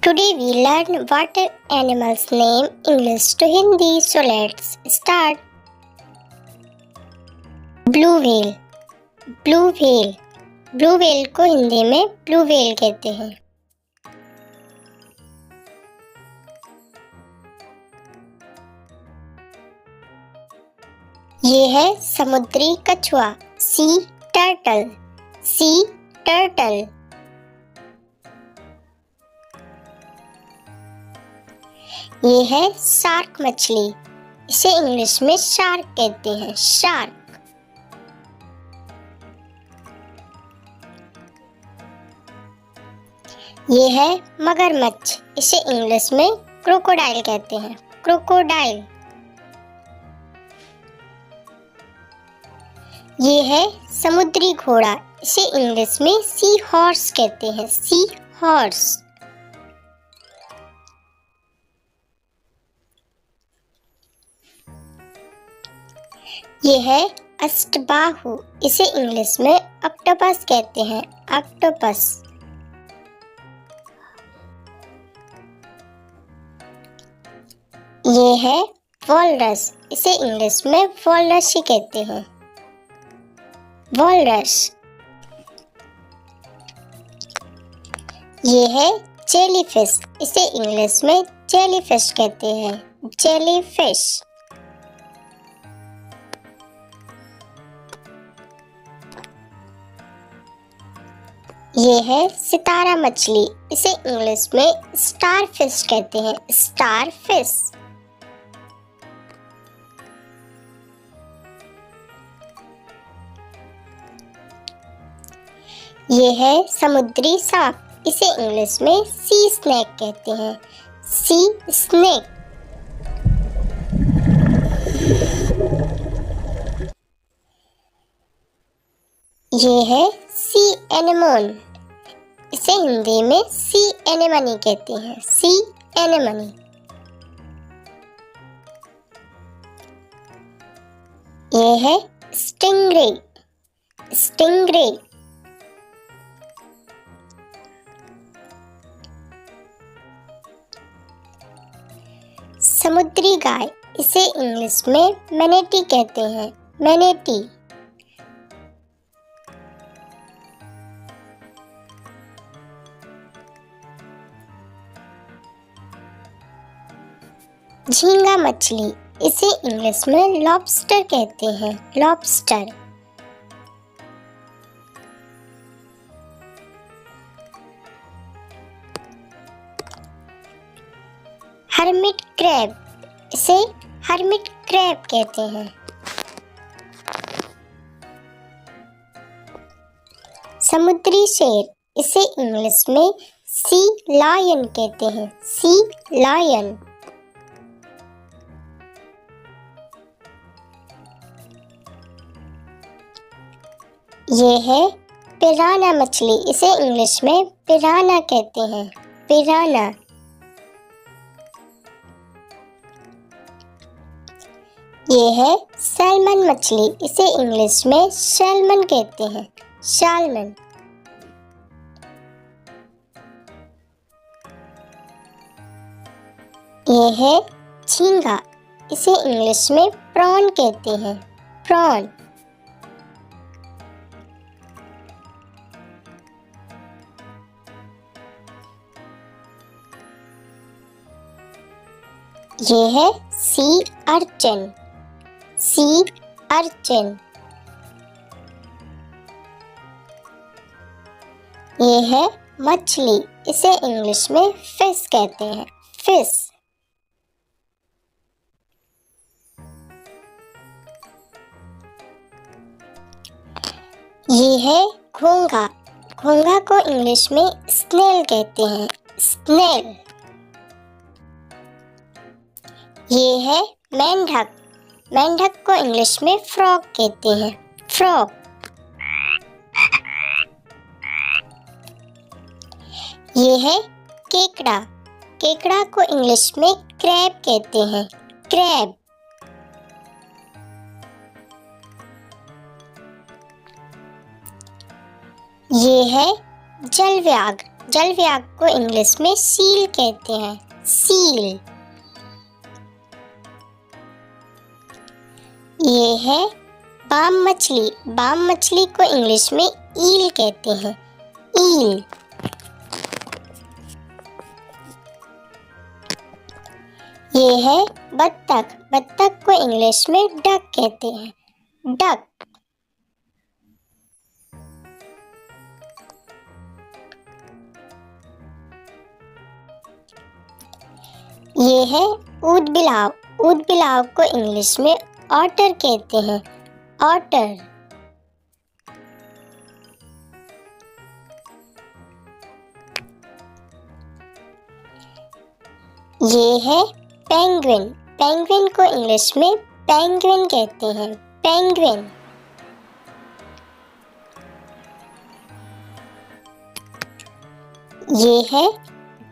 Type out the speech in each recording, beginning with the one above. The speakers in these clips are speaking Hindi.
Today we learn water animals name English to Hindi. So let's start. Blue whale. Blue whale. Blue whale को हिंदी में ब्लू व्हेल कहते हैं। ये है समुद्री कछुआ, सी टर्टल। Sea turtle. ये है शार्क मछली, इसे इंग्लिश में शार्क कहते हैं, शार्क। ये है मगरमच्छ, इसे इंग्लिश में क्रोकोडाइल कहते हैं, क्रोकोडाइल। ये है समुद्री घोड़ा, इसे इंग्लिश में सी हॉर्स कहते हैं, सी हॉर्स। ये है अष्टबाहु, इसे इंग्लिश में ऑक्टोपस कहते हैं, ऑक्टोपस। ये है वॉलरस, इसे इंग्लिश में वॉलरस ही कहते हैं, वॉलरस। ये है जेलीफिश, इसे इंग्लिश में जेलीफिश कहते हैं, जेलीफिश। ये है सितारा मछली, इसे इंग्लिश में स्टारफिश कहते हैं, स्टारफिश। ये है समुद्री सांप, इसे इंग्लिश में सी स्नेक कहते हैं, सी स्नेक। ये है सी एनेमोन, इसे हिंदी में सी एनेमनी कहते हैं, सी एनेमनी। ये है स्टिंगरे, स्टिंगरे। समुद्री गाय, इसे इंग्लिश में मैनेटी कहते हैं, मैनेटी। झींगा मछली, इसे इंग्लिश में लॉबस्टर कहते हैं, लॉबस्टर। हर्मिट क्रैब, इसे हर्मिट क्रैब कहते हैं। समुद्री शेर, इसे इंग्लिश में सी लायन कहते हैं, सी लायन। ये है पिराना मछली, इसे इंग्लिश में पिराना कहते हैं, पिराना। ये है सैल्मन मछली, इसे इंग्लिश में सैल्मन कहते हैं, सैल्मन। ये है झींगा, इसे इंग्लिश में प्रॉन कहते हैं, प्रॉन। ये है सी अर्चिन, सी अर्चिन। ये है मछली, इसे इंग्लिश में फिश कहते हैं, फिश। ये है घोंघा, घोंघा को इंग्लिश में स्नेल कहते हैं, स्नेल। ये है मेंढक, मेंढक को इंग्लिश में फ्रॉग कहते हैं, फ्रॉग। ये है केकड़ा, केकड़ा को इंग्लिश में क्रैब कहते हैं, क्रैब। ये है जलव्याग, जल व्याघ्र को इंग्लिश में सील कहते हैं, सील। ये है बाम मछली। बाम मछली को इंग्लिश में ईल कहते हैं, ईल। ये है बत्तख। बत्तख को इंग्लिश में डक कहते हैं, डक। ये है ऊदबिलाव। ऊदबिलाव को इंग्लिश में ऑटर कहते हैं, ऑटर। ये है पेंगुइन। पेंगुइन को इंग्लिश में पेंगुइन कहते हैं, पेंगुइन। ये है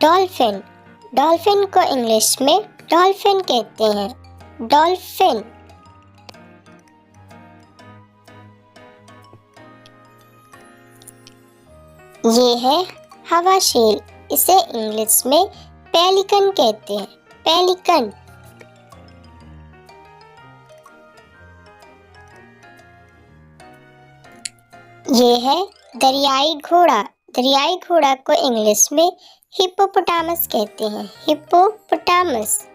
डॉल्फिन। डॉल्फिन को इंग्लिश में डॉल्फिन कहते हैं, डॉल्फिन। ये है हवाशील। इसे इंग्लिश में पेलिकन कहते हैं, पेलिकन। ये है दरियाई घोड़ा। दरियाई घोड़ा को इंग्लिश में हिप्पोपोटामस कहते हैं, hippopotamus.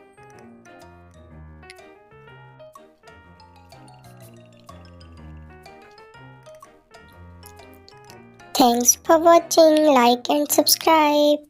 Thanks for watching. Like and subscribe.